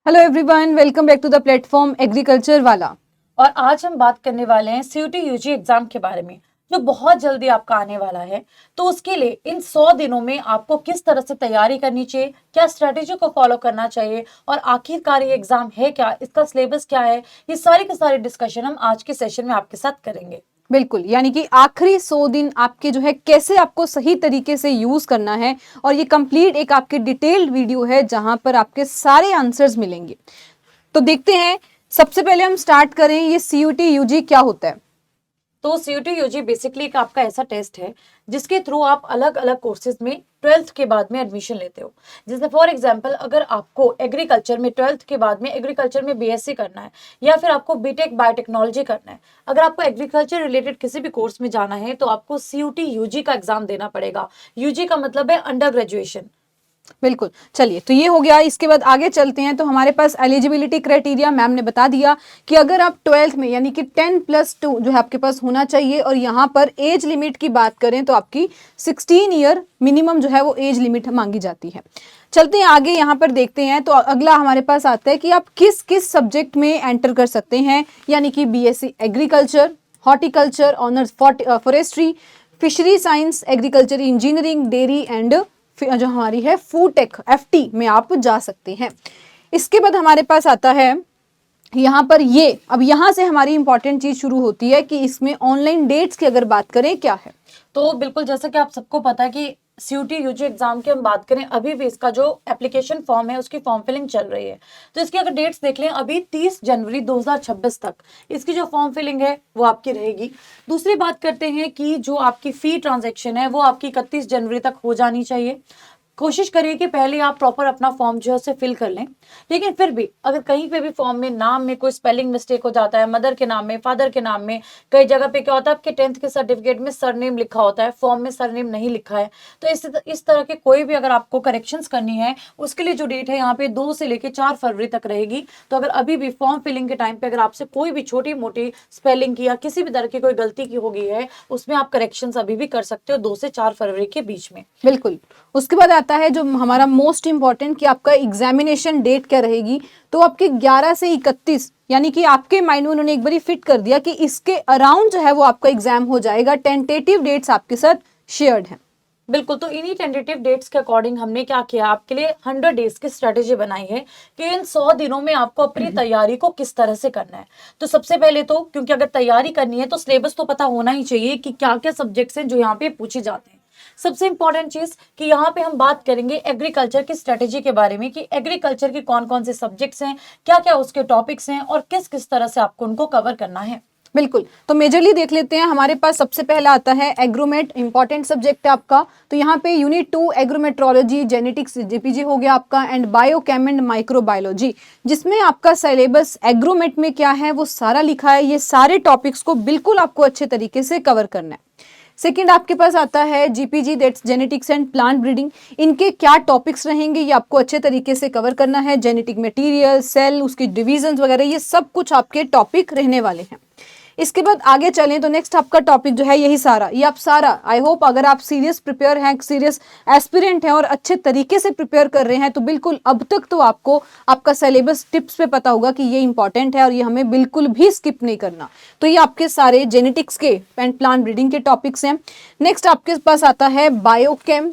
Hello everyone, welcome back to the platform agriculture वाला। और आज हम बात करने वाले हैं सीयूटी यूजी एग्जाम के बारे में, जो बहुत जल्दी आपका आने वाला है। तो उसके लिए इन 100 दिनों में आपको किस तरह से तैयारी करनी चाहिए, क्या स्ट्रेटेजी को फॉलो करना चाहिए और आखिरकार ये एग्जाम है क्या, इसका सिलेबस क्या है, ये सारी की सारी डिस्कशन हम आज के सेशन में आपके साथ करेंगे। बिल्कुल, यानी कि आखिरी 100 दिन आपके जो है कैसे आपको सही तरीके से यूज करना है, और ये कंप्लीट एक आपकी डिटेल्ड वीडियो है जहां पर आपके सारे आंसर्स मिलेंगे। तो देखते हैं, सबसे पहले हम स्टार्ट करें, ये सीयूटी यूजी क्या होता है। तो सीयूटी यूजी बेसिकली एक आपका ऐसा टेस्ट है जिसके थ्रू आप अलग अलग कोर्सेज में 12th के बाद में एडमिशन लेते हो। जैसे फॉर एग्जांपल, अगर आपको एग्रीकल्चर में 12th के बाद में एग्रीकल्चर में बीएससी करना है, या फिर आपको बीटेक बायोटेक्नोलॉजी करना है, अगर आपको एग्रीकल्चर रिलेटेड किसी भी कोर्स में जाना है तो आपको सीयूटी यूजी का एग्जाम देना पड़ेगा। यूजी का मतलब है अंडर ग्रेजुएशन। बिल्कुल, चलिए, तो ये हो गया। इसके बाद आगे चलते हैं। तो हमारे पास एलिजिबिलिटी क्राइटेरिया मैम ने बता दिया कि अगर आप 12th में यानी कि 10+2 जो है आपके पास होना चाहिए, और यहाँ पर एज लिमिट की बात करें तो आपकी 16 ईयर मिनिमम जो है वो एज लिमिट मांगी जाती है। चलते हैं आगे, यहाँ पर देखते हैं। तो अगला हमारे पास आता है कि आप किस किस सब्जेक्ट में एंटर कर सकते हैं, यानी कि BSc agriculture, horticulture, honours forestry, fishery science, agriculture engineering, dairy and जो हमारी है फूड टेक एफटी में आप जा सकते हैं। इसके बाद हमारे पास आता है यहाँ पर अब यहाँ से हमारी इंपॉर्टेंट चीज शुरू होती है कि इसमें ऑनलाइन डेट्स की अगर बात करें क्या है। तो बिल्कुल, जैसा कि आप सबको पता है कि सीयूटी यूजी एग्जाम की हम बात करें, अभी भी इसका जो एप्लीकेशन फॉर्म है उसकी फॉर्म फिलिंग चल रही है। तो इसकी अगर डेट्स देख लें, अभी 30 जनवरी 2026 तक इसकी जो फॉर्म फिलिंग है वो आपकी रहेगी। दूसरी बात करते हैं कि जो आपकी फी ट्रांजैक्शन है वो आपकी 31 जनवरी तक हो जानी चाहिए। कोशिश करिए कि पहले आप प्रॉपर अपना फॉर्म जो है उसे फिल कर लें। लेकिन फिर भी अगर कहीं पे भी फॉर्म में नाम में कोई स्पेलिंग मिस्टेक हो जाता है, मदर के नाम में, फादर के नाम में, कई जगह पे क्या होता है आपके 10th के सर्टिफिकेट में सरनेम लिखा होता है, फॉर्म में सरनेम नहीं लिखा है, तो इस तरह के कोई भी अगर आपको करेक्शंस करनी है, उसके लिए जो डेट है यहाँ पे 2 से लेकर 4 फरवरी तक रहेगी। तो अगर अभी भी फॉर्म फिलिंग के टाइम पे अगर आपसे कोई भी छोटी मोटी स्पेलिंग की या किसी भी तरह की कोई गलती की हो गई है, उसमें आप करेक्शंस अभी भी कर सकते हो 2 से 4 फरवरी के बीच में। बिल्कुल। उसके बाद आता है जो हमारा मोस्ट इंपॉर्टेंट कि आपका एग्जामिनेशन डेट क्या रहेगी। तो आपके 11 से 31, यानी कि आपके माइंड में उन्होंने एक बार फिट कर दिया कि इसके अराउंड जो है वो आपका एग्जाम हो जाएगा। टेंटेटिव डेट्स आपके साथ शेयर्ड हैं। बिल्कुल, तो इन्हीं टेंटेटिव डेट्स के अकॉर्डिंग हमने क्या किया, आपके लिए 100 डेज की स्ट्रेटेजी बनाई है कि इन 100 दिनों में आपको अपनी तैयारी को किस तरह से करना है। तो सबसे पहले तो, क्योंकि अगर तैयारी करनी है तो सिलेबस तो पता होना ही चाहिए कि क्या क्या सब्जेक्ट्स हैं जो यहाँ पे पूछे जाते हैं। सबसे इंपॉर्टेंट चीज कि यहाँ पे हम बात करेंगे एग्रीकल्चर की स्ट्रेटेजी के बारे में, कि एग्रीकल्चर के कौन कौन से सब्जेक्ट्स हैं, क्या क्या उसके टॉपिक्स हैं और किस किस तरह से आपको उनको कवर करना है। बिल्कुल, तो मेजरली देख लेते हैं। हमारे पास सबसे पहला आता है एग्रोमेट, इंपॉर्टेंट सब्जेक्ट है आपका। तो यहाँ पे यूनिट 2 एग्रोमेट्रोलॉजी, जेनेटिक्स जेपीजी हो गया आपका, एंड बायोकेम एंड माइक्रोबायोलॉजी, जिसमें आपका सिलेबस एग्रोमेट में क्या है वो सारा लिखा है। ये सारे टॉपिक्स को बिल्कुल आपको अच्छे तरीके से कवर करना है। सेकेंड आपके पास आता है GPG, that's genetics and plant breeding. इनके क्या टॉपिक्स रहेंगे ये आपको अच्छे तरीके से कवर करना है। जेनेटिक मटेरियल, सेल, उसकी डिविजन वगैरह, ये सब कुछ आपके टॉपिक रहने वाले हैं। इसके बाद आगे चलें तो नेक्स्ट आपका टॉपिक जो है यही सारा, ये आप सारा, आई होप अगर आप सीरियस प्रिपेयर हैं, सीरियस एस्पिरेंट हैं और अच्छे तरीके से प्रिपेयर कर रहे हैं, तो बिल्कुल अब तक तो आपको आपका सिलेबस टिप्स पे पता होगा कि ये इंपॉर्टेंट है और ये हमें बिल्कुल भी स्किप नहीं करना। तो ये आपके सारे जेनेटिक्स के एंड प्लांट ब्रीडिंग के टॉपिक्स हैं। नेक्स्ट आपके पास आता है biochem,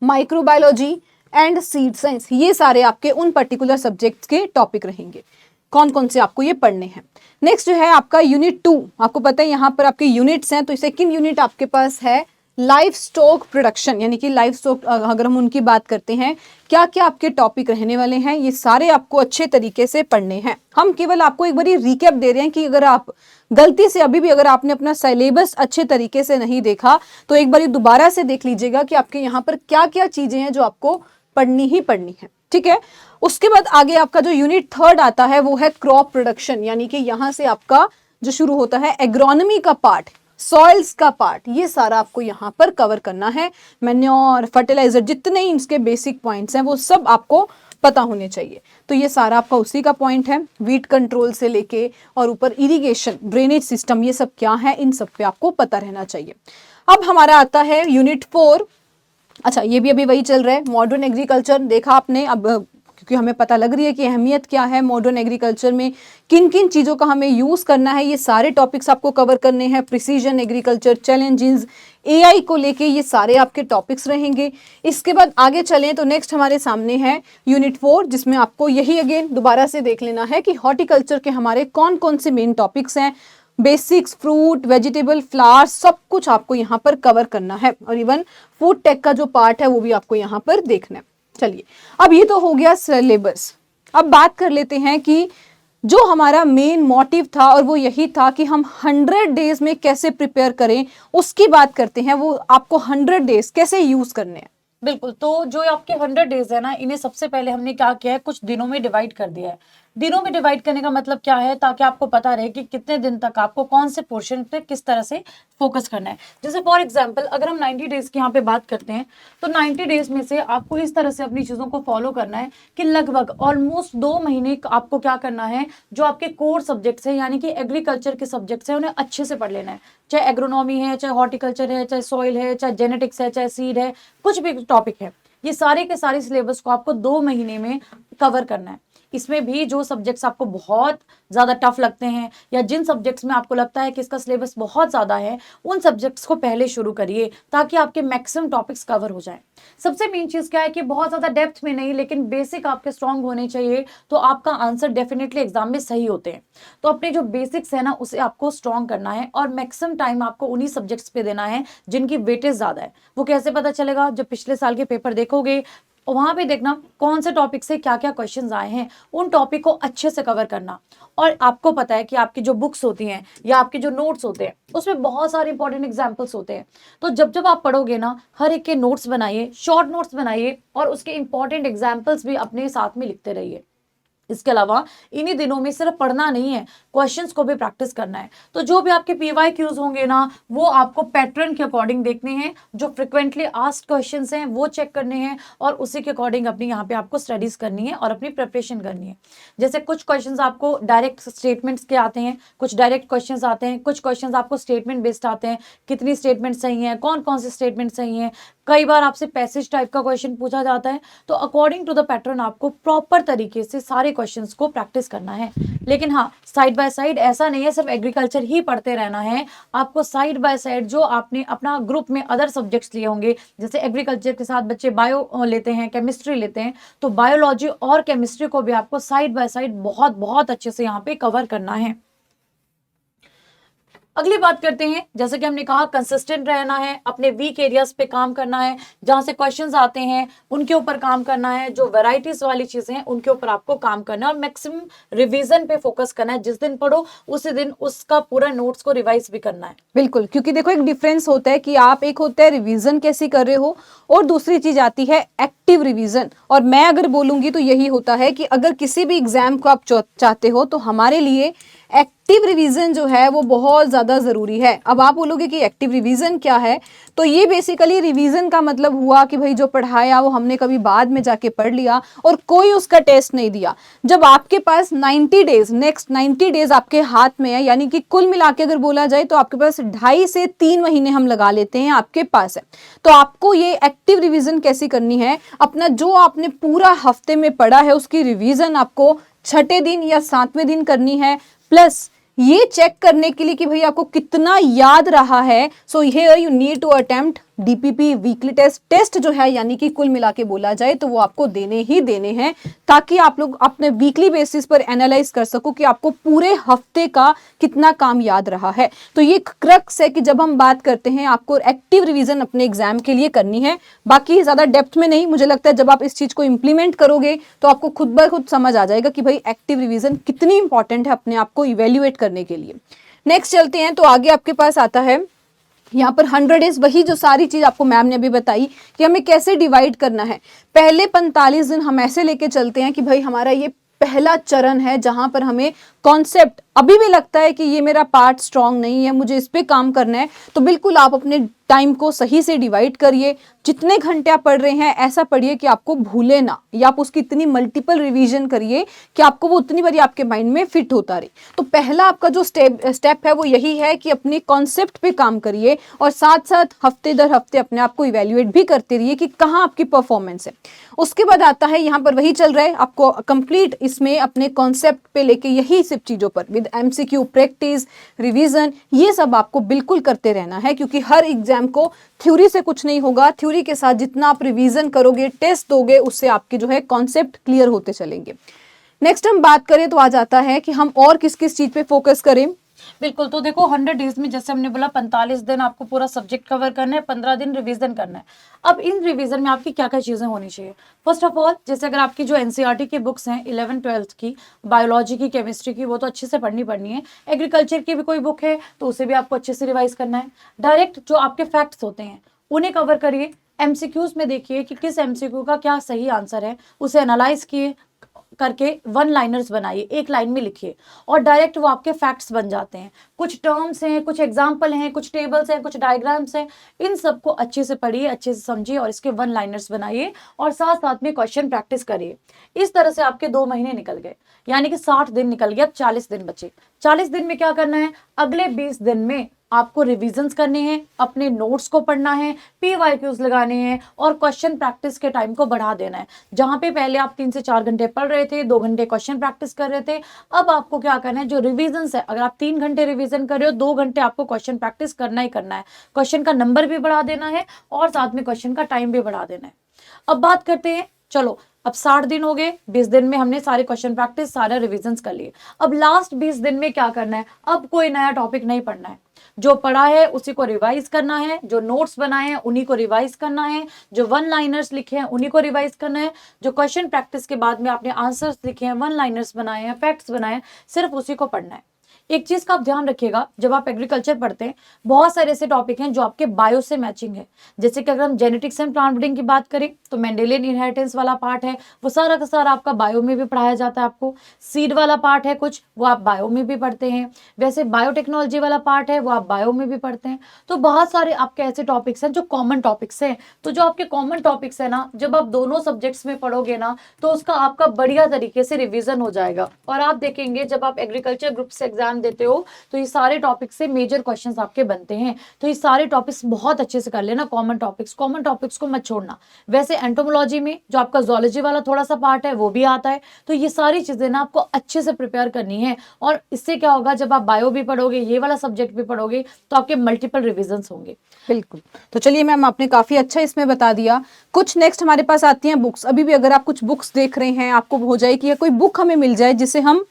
microbiology and seed science. ये सारे आपके उन पर्टिकुलर सब्जेक्ट्स के टॉपिक रहेंगे, कौन कौन से आपको ये पढ़ने हैं। नेक्स्ट जो है आपका यूनिट 2, आपको पता है यहाँ पर आपके यूनिट्स हैं। तो सेकंड यूनिट आपके पास है लाइफ स्टॉक प्रोडक्शन, यानी कि लाइफ स्टॉक अगर हम उनकी बात करते हैं, क्या क्या आपके टॉपिक रहने वाले हैं, ये सारे आपको अच्छे तरीके से पढ़ने हैं। हम केवल आपको एक बार रिकैप दे रहे हैं कि अगर आप गलती से अभी भी अगर आपने अपना सिलेबस अच्छे तरीके से नहीं देखा तो एक बार दोबारा से देख लीजिएगा कि आपके यहाँ पर क्या क्या चीजें हैं जो आपको पढ़नी ही पढ़नी है। ठीक है। उसके बाद आगे आपका जो यूनिट 3 आता है वो है क्रॉप प्रोडक्शन, यानी कि यहाँ से आपका जो शुरू होता है एग्रोनॉमी का पार्ट, सॉइल्स का पार्ट, ये सारा आपको यहाँ पर कवर करना है। मैन्योर, फर्टिलाइजर, जितने ही इसके बेसिक पॉइंट्स हैं वो सब आपको पता होने चाहिए। तो ये सारा आपका उसी का पॉइंट है। वीट कंट्रोल से लेके और ऊपर इरिगेशन, ड्रेनेज सिस्टम, ये सब क्या है, इन सब पे आपको पता रहना चाहिए। अब हमारा आता है यूनिट 4। अच्छा, ये भी अभी वही चल रहा है, मॉडर्न एग्रीकल्चर देखा आपने। अब क्योंकि हमें पता लग रही है कि अहमियत क्या है मॉडर्न एग्रीकल्चर में, किन किन चीज़ों का हमें यूज़ करना है, ये सारे टॉपिक्स आपको कवर करने हैं। प्रिसीजन एग्रीकल्चर, चैलेंजेस, एआई को लेके ये सारे आपके टॉपिक्स रहेंगे। इसके बाद आगे चलें तो नेक्स्ट हमारे सामने है यूनिट 4, जिसमें आपको यही अगेन दोबारा से देख लेना है कि हॉर्टिकल्चर के हमारे कौन कौन से मेन टॉपिक्स हैं। बेसिक्स, फ्रूट, वेजिटेबल, फ्लावर्स, सब कुछ आपको यहाँ पर कवर करना है, और इवन फूड टेक का जो पार्ट है वो भी आपको यहाँ पर देखना है। चलिए, अब ये तो हो गया सिलेबस। अब बात कर लेते हैं कि जो हमारा मेन मोटिव था और वो यही था कि हम 100 डेज में कैसे प्रिपेयर करें, उसकी बात करते हैं। वो आपको 100 डेज कैसे यूज करने हैं। बिल्कुल, तो जो आपके 100 डेज है ना, इन्हें सबसे पहले हमने क्या किया है, कुछ दिनों में डिवाइड कर दिया है। दिनों में डिवाइड करने का मतलब क्या है, ताकि आपको पता रहे कि कितने दिन तक आपको कौन से पोर्शन पे किस तरह से फोकस करना है। जैसे फॉर एग्जांपल अगर हम 90 डेज की यहाँ पे बात करते हैं, तो 90 डेज में से आपको इस तरह से अपनी चीज़ों को फॉलो करना है कि लगभग ऑलमोस्ट 2 महीने आपको क्या करना है, जो आपके कोर सब्जेक्ट्स हैं यानी कि एग्रीकल्चर के सब्जेक्ट्स हैं, उन्हें अच्छे से पढ़ लेना है। चाहे एग्रोनॉमी है, चाहे हॉर्टिकल्चर है, चाहे सॉइल है, चाहे जेनेटिक्स है, चाहे सीड है, कुछ भी टॉपिक है, ये सारे के सारे सिलेबस को आपको 2 महीने में कवर करना है। इसमें भी जो सब्जेक्ट्स आपको बहुत ज़्यादा टफ लगते हैं या जिन सब्जेक्ट्स में आपको लगता है कि इसका सिलेबस बहुत ज़्यादा है, उन सब्जेक्ट्स को पहले शुरू करिए ताकि आपके मैक्सिमम टॉपिक्स कवर हो जाएं। सबसे मेन चीज़ क्या है कि बहुत ज़्यादा डेप्थ में नहीं, लेकिन बेसिक आपके स्ट्रांग होने चाहिए, तो आपका आंसर डेफिनेटली एग्जाम में सही होते हैं। तो अपने जो बेसिक्स है ना, उसे आपको स्ट्रांग करना है और मैक्सिमम टाइम आपको उन्हीं सब्जेक्ट्स पे देना है जिनकी वेटेज ज़्यादा है। वो कैसे पता चलेगा, जब पिछले साल के पेपर देखोगे वहां पे देखना कौन से टॉपिक से क्या क्या क्वेश्चंस आए हैं, उन टॉपिक को अच्छे से कवर करना। और आपको पता है कि आपकी जो बुक्स होती हैं या आपके जो नोट्स होते हैं, उसमें बहुत सारे इंपॉर्टेंट एग्जांपल्स होते हैं। तो जब जब आप पढ़ोगे ना, हर एक के नोट्स बनाइए, शॉर्ट नोट्स बनाइए और उसके इंपॉर्टेंट एग्जाम्पल्स भी अपने साथ में लिखते रहिए। इसके अलावा इन्हीं दिनों में सिर्फ पढ़ना नहीं है, क्वेश्चंस को भी प्रैक्टिस करना है। तो जो भी आपके PYQs होंगे ना, वो आपको पैटर्न के अकॉर्डिंग देखने हैं, जो फ्रिक्वेंटली आस्क्ड क्वेश्चंस हैं वो चेक करने हैं और उसी के अकॉर्डिंग अपनी यहाँ पे आपको स्टडीज करनी है और अपनी प्रिपरेशन करनी है। जैसे कुछ क्वेश्चंस आपको डायरेक्ट स्टेटमेंट्स के आते हैं, कुछ डायरेक्ट क्वेश्चंस आते हैं, कुछ क्वेश्चंस आपको स्टेटमेंट बेस्ड आते हैं, कितनी स्टेटमेंट सही है, कौन कौन से स्टेटमेंट सही है। कई बार आपसे पैसेज टाइप का क्वेश्चन पूछा जाता है, तो अकॉर्डिंग टू द पैटर्न आपको प्रॉपर तरीके से सारे क्वेश्चंस को प्रैक्टिस करना है। लेकिन हाँ, साइड बाय साइड ऐसा नहीं है सिर्फ एग्रीकल्चर ही पढ़ते रहना है, आपको साइड बाय साइड जो आपने अपना ग्रुप में अदर सब्जेक्ट्स लिए होंगे, जैसे एग्रीकल्चर के साथ बच्चे बायो लेते हैं, केमिस्ट्री लेते हैं, तो बायोलॉजी और केमिस्ट्री को भी आपको साइड बाय साइड बहुत बहुत अच्छे से यहाँ पे कवर करना है। अगली बात करते हैं, जैसे कि हमने कहा कंसिस्टेंट रहना है, अपने वीक एरियाज पे काम करना है, जहां से क्वेश्चंस आते हैं उनके ऊपर काम करना है, जो वैरायटीज वाली चीजें हैं उनके ऊपर आपको काम करना है और मैक्सिमम रिवीजन पे फोकस करना है। जिस दिन पढ़ो उसी दिन उसका पूरा नोट्स को रिवाइज भी करना है। बिल्कुल, क्योंकि देखो एक डिफरेंस होता है कि आप, एक होता है रिवीजन कैसे कर रहे हो और दूसरी चीज आती है एक्टिव रिवीजन। और मैं अगर बोलूंगी तो यही होता है कि अगर किसी भी एग्जाम को आप चाहते हो तो हमारे लिए एक्टिव रिवीजन जो है वो बहुत ज़्यादा ज़रूरी है। अब आप बोलोगे कि एक्टिव रिवीजन क्या है, तो ये बेसिकली रिवीजन का मतलब हुआ कि भाई जो पढ़ाया वो हमने कभी बाद में जाके पढ़ लिया और कोई उसका टेस्ट नहीं दिया। जब आपके पास 90 डेज, नेक्स्ट 90 डेज आपके हाथ में है, यानी कि कुल मिला के अगर बोला जाए तो आपके पास 2.5 से 3 महीने हम लगा लेते हैं आपके पास है। तो आपको ये एक्टिव रिवीजन कैसी करनी है, अपना जो आपने पूरा हफ्ते में पढ़ा है उसकी रिवीजन आपको छठे दिन या 7वें दिन करनी है, प्लस ये चेक करने के लिए कि भाई आपको कितना याद रहा है। So here you need to attempt DPP weekly test जो है, यानी कि कुल मिला के बोला जाए तो वो आपको देने ही देने हैं, ताकि आप लोग अपने वीकली बेसिस पर एनालाइज कर सको कि आपको पूरे हफ्ते का कितना काम याद रहा है। तो ये क्रक्स है कि जब हम बात करते हैं आपको एक्टिव रिवीजन अपने एग्जाम के लिए करनी है, बाकी ज्यादा डेप्थ में नहीं। मुझे लगता है जब आप इस चीज को इंप्लीमेंट करोगे तो आपको खुद ब खुद समझ आ जाएगा कि भाई एक्टिव रिवीजन कितनी इंपॉर्टेंट है अपने आप को इवेल्युएट करने के लिए। नेक्स्ट चलते हैं, तो आगे आपके पास आता है यहाँ पर 100 डेज, वही जो सारी चीज आपको मैम ने अभी बताई कि हमें कैसे डिवाइड करना है। पहले 45 दिन हम ऐसे लेके चलते हैं कि भाई हमारा ये पहला चरण है जहां पर हमें कॉन्सेप्ट अभी भी लगता है कि ये मेरा पार्ट स्ट्रांग नहीं है, मुझे इस पे काम करना है, तो बिल्कुल आप अपने टाइम को सही से डिवाइड करिए। जितने घंटे आप पढ़ रहे हैं ऐसा पढ़िए कि आपको भूले ना, या आप उसकी इतनी मल्टीपल रिवीजन करिए कि आपको वो उतनी बारी आपके माइंड में फिट होता रहे। तो पहला आपका जो स्टेप है वो यही है कि अपने कॉन्सेप्ट पे काम करिए और साथ साथ हफ्ते दर हफ्ते अपने आप को इवेल्युएट भी करते रहिए कि कहाँ आपकी परफॉर्मेंस है। उसके बाद आता है यहाँ पर वही चल रहा है, आपको कंप्लीट इसमें अपने कॉन्सेप्ट पे लेके यही सब चीज़ों पर विद एमसीक्यू, प्रैक्टिस, रिवीजन, ये सब आपको बिल्कुल करते रहना है, क्योंकि हर एग्जाम को थ्योरी से कुछ नहीं होगा। थ्योरी के साथ जितना आप रिवीजन करोगे, टेस्ट दोगे, उससे आपके जो है कॉन्सेप्ट क्लियर होते चलेंगे। नेक्स्ट हम बात करें तो आ जाता है कि हम और किस किस चीज़ पे फोकस करें। बिल्कुल, तो देखो 100 डेज में जैसे हमने बोला 45 दिन आपको पूरा सब्जेक्ट कवर करना है, 15 दिन रिवीजन करना है। अब इन रिवीजन में आपकी क्या क्या चीजें होनी चाहिए? फर्स्ट ऑफ ऑल, जैसे अगर आपकी जो एनसीईआरटी की बुक्स हैं 11th 12th की, बायोलॉजी की, केमिस्ट्री की, वो तो अच्छे से पढ़नी है। एग्रीकल्चर की भी कोई बुक है तो उसे भी आपको अच्छे से रिवाइज करना है। डायरेक्ट जो आपके फैक्ट्स होते हैं उन्हें कवर करिए। एमसीक्यूज में देखिए कि किस एमसीक्यू का क्या सही आंसर है, उसे एनालाइज किए करके 1 लाइनर्स बनाइए, 1 लाइन में लिखिए और डायरेक्ट वो आपके फैक्ट्स बन जाते हैं। कुछ टर्म्स हैं, कुछ एग्जाम्पल हैं, कुछ टेबल्स हैं, कुछ डायग्राम्स हैं, इन सबको अच्छे से पढ़िए, अच्छे से समझिए और इसके 1 लाइनर्स बनाइए और साथ साथ में क्वेश्चन प्रैक्टिस करिए। इस तरह से आपके 2 महीने निकल गए, यानी कि 60 दिन निकल गए। अब 40 दिन बचे। 40 दिन में क्या करना है? अगले 20 दिन में आपको रिविजन्स करने हैं, अपने नोट्स को पढ़ना है, पीवाईक्यूज लगाने हैं और क्वेश्चन प्रैक्टिस के टाइम को बढ़ा देना है। जहां पे पहले आप 3 से 4 घंटे पढ़ रहे थे, 2 घंटे क्वेश्चन प्रैक्टिस कर रहे थे, अब आपको क्या करना है? जो रिविजन्स है, अगर आप 3 घंटे रिविजन कर रहे हो, 2 घंटे आपको क्वेश्चन प्रैक्टिस करना ही करना है। क्वेश्चन का नंबर भी बढ़ा देना है और साथ में क्वेश्चन का टाइम भी बढ़ा देना है। अब बात करते हैं, चलो अब 60 दिन हो गए, 20 दिन में हमने सारे क्वेश्चन प्रैक्टिस, सारे रिविजन्स कर लिए। अब लास्ट 20 दिन में क्या करना है? अब कोई नया टॉपिक नहीं पढ़ना है, जो पढ़ा है उसी को रिवाइज करना है, जो नोट्स बनाए हैं उन्हीं को रिवाइज करना है, जो 1 लाइनर्स लिखे हैं उन्हीं को रिवाइज करना है, जो क्वेश्चन प्रैक्टिस के बाद में आपने आंसर्स लिखे हैं, 1 लाइनर्स बनाए हैं, फैक्ट्स बनाए हैं, सिर्फ उसी को पढ़ना है। एक चीज का आप ध्यान रखिएगा, जब आप एग्रीकल्चर पढ़ते हैं बहुत सारे ऐसे टॉपिक हैं जो आपके बायो से मैचिंग है। जैसे कि अगर हम जेनेटिक्स एंड प्लांट ब्रीडिंग की बात करें तो मेंडेलियन इनहेरिटेंस वाला पार्ट है, वो सारा का सारा आपका बायो में भी पढ़ाया जाता है। आपको सीड वाला पार्ट है कुछ, वो आप बायो में भी पढ़ते हैं। वैसे बायोटेक्नोलॉजी वाला पार्ट है वो आप बायो में भी पढ़ते हैं। तो बहुत सारे आपके ऐसे टॉपिक्स हैं जो कॉमन टॉपिक्स हैं। तो जो आपके कॉमन टॉपिक्स है ना, जब आप दोनों सब्जेक्ट्स में पढ़ोगे ना तो उसका आपका बढ़िया तरीके से रिविजन हो जाएगा और आप देखेंगे जब आप एग्रीकल्चर ग्रुप से एग्जाम देते हो तो ये सारे टॉपिक्स से मेजर क्वेश्चंस आपके बनते हैं। तो ये सारे टॉपिक्स बहुत अच्छे से कर लेना। कॉमन टॉपिक्स को मत छोड़ना। वैसे एंटोमोलॉजी में जो आपका ज़ूलॉजी वाला थोड़ा सा पार्ट है वो भी आता है। तो ये सारी चीजें ना आपको अच्छे से प्रिपेयर करनी है और इससे क्या होगा, जब आप बायो भी पढ़ोगे, ये वाला सब्जेक्ट भी पढ़ोगे तो आपके मल्टीपल रिविजन्स होंगे। बिल्कुल। तो चलिए मैम, आपने काफ़ी अच्छा इसमें बता दिया। कुछ नेक्स्ट हमारे पास आती हैं बुक्स। अभी भी अगर आप कुछ बुक्स देख रहे हैं, आपको हो जाए कि कोई बुक हमें मिल जाए जिससे हम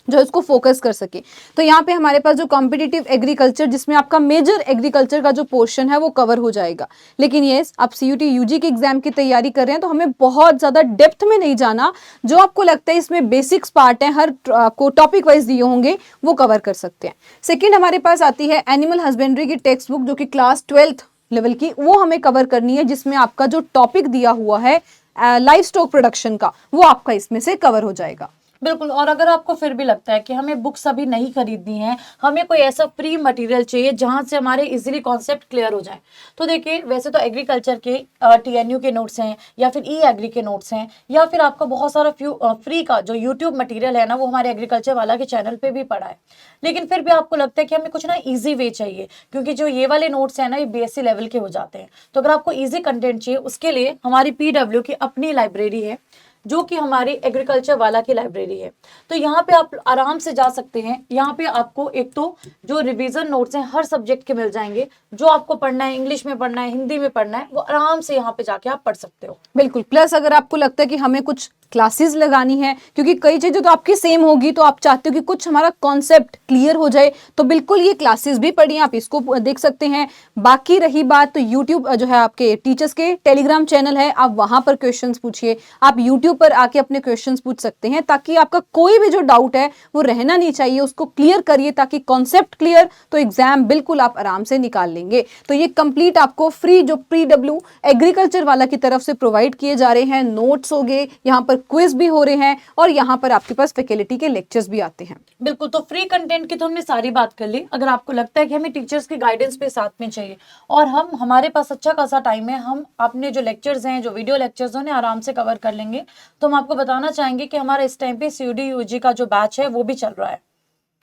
जो इसको फोकस कर सके, तो यहाँ पे हमारे पास जो कॉम्पिटिटिव एग्रीकल्चर, जिसमें आपका मेजर एग्रीकल्चर का जो पोर्शन है वो कवर हो जाएगा। लेकिन ये आप सीयूटी यूजी के एग्जाम की तैयारी कर रहे हैं तो हमें बहुत ज़्यादा डेप्थ में नहीं जाना। जो आपको लगता है इसमें बेसिक्स पार्ट है, हर को टॉपिक वाइज दिए होंगे, वो कवर कर सकते हैं। सेकेंड हमारे पास आती है एनिमल हस्बेंड्री की टेक्स्ट बुक, जो कि क्लास 12th लेवल की, वो हमें कवर करनी है, जिसमें आपका जो टॉपिक दिया हुआ है लाइव स्टॉक प्रोडक्शन का, वो आपका इसमें से कवर हो जाएगा। बिल्कुल। और अगर आपको फिर भी लगता है कि हमें बुक्स अभी नहीं खरीदनी है, हमें कोई ऐसा फ्री मटेरियल चाहिए जहां से हमारे इजीली कॉन्सेप्ट क्लियर हो जाए, तो देखिए वैसे तो एग्रीकल्चर के टीएनयू के नोट्स हैं या फिर ई एग्री के नोट्स हैं या फिर आपको बहुत सारा फ्री का जो यूट्यूब मटेरियल है ना, वो हमारे एग्रीकल्चर वाला के चैनल पे भी पड़ा है। लेकिन फिर भी आपको लगता है कि हमें कुछ ना ईजी वे चाहिए, क्योंकि जो ये वाले नोट्स हैं ना, ये बीएससी लेवल के हो जाते हैं। तो अगर आपको ईजी कंटेंट चाहिए, उसके लिए हमारी पीडब्ल्यू की अपनी लाइब्रेरी है, जो कि हमारी एग्रीकल्चर वाला की लाइब्रेरी है। तो यहाँ पे आप आराम से जा सकते हैं। यहाँ पे आपको एक तो जो रिवीजन नोट्स हैं हर सब्जेक्ट के मिल जाएंगे, जो आपको पढ़ना है, इंग्लिश में पढ़ना है, हिंदी में पढ़ना है, वो आराम से यहाँ पे जाके आप पढ़ सकते हो। बिल्कुल। प्लस अगर आपको लगता है कि हमें कुछ क्लासेस लगानी है, क्योंकि कई चीज़ें तो आपकी सेम होगी, तो आप चाहते हो कि कुछ हमारा कॉन्सेप्ट क्लियर हो जाए, तो बिल्कुल ये क्लासेस भी पढ़िए, आप इसको देख सकते हैं। बाकी रही बात तो यूट्यूब जो है आपके टीचर्स के टेलीग्राम चैनल है, आप वहाँ पर क्वेश्चंस पूछिए। आप यूट्यूब ऊपर आके अपने क्वेश्चंस पूछ सकते हैं, ताकि आपका कोई भी जो डाउट है वो रहना नहीं चाहिए, उसको क्लियर करिए, ताकि कॉन्सेप्ट क्लियर, तो एग्जाम बिल्कुल आप आराम से निकाल लेंगे। तो ये कंप्लीट आपको फ्री जो PW एग्रीकल्चर वाला की तरफ से प्रोवाइड किए जा रहे हैं, नोट्स हो गए, यहाँ पर क्विज भी हो रहे हैं और यहाँ पर आपके पास फैकल्टी के लेक्चर्स भी आते हैं। बिल्कुल, तो फ्री कंटेंट की तो हमने सारी बात कर ली। अगर आपको लगता है कि हमें टीचर्स की गाइडेंस भी साथ में चाहिए और हमारे पास अच्छा खासा टाइम है, हम अपने जो लेक्चर्स हैं, जो वीडियो लेक्चर्स हैं, उन्हें आराम से कवर कर लेंगे, तो हम आपको बताना चाहेंगे कि हमारा इस टाइम पे CUET UG का जो बैच है वो भी चल रहा है।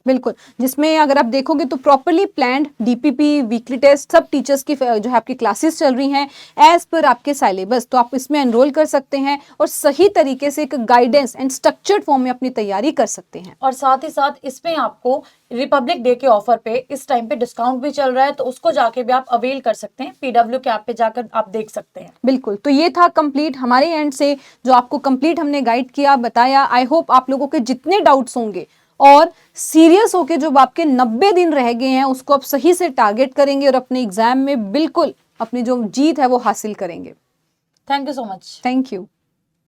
बिल्कुल, जिसमें अगर आप देखोगे तो properly planned DPP weekly test सब टीचर्स की जो है आपकी क्लासेस चल रही हैं एज पर आपके सिलेबस, तो आप इसमें एनरोल कर सकते हैं और सही तरीके से एक गाइडेंस एंड स्ट्रक्चर्ड फॉर्म में अपनी तैयारी कर सकते हैं। और साथ ही साथ इसमें आपको रिपब्लिक डे के ऑफर पे इस टाइम पे डिस्काउंट भी चल रहा है, तो उसको जाके भी आप अवेल कर सकते हैं, PW के ऐप पे जाकर आप देख सकते हैं। बिल्कुल, तो ये था कंप्लीट हमारे एंड से जो आपको कंप्लीट हमने गाइड किया, बताया। आई होप आप लोगों के जितने डाउट्स होंगे और सीरियस होके जो आपके 90 दिन रह गए हैं उसको आप सही से टारगेट करेंगे और अपने एग्जाम में बिल्कुल अपनी जो जीत है वो हासिल करेंगे। Thank you so much. Thank you.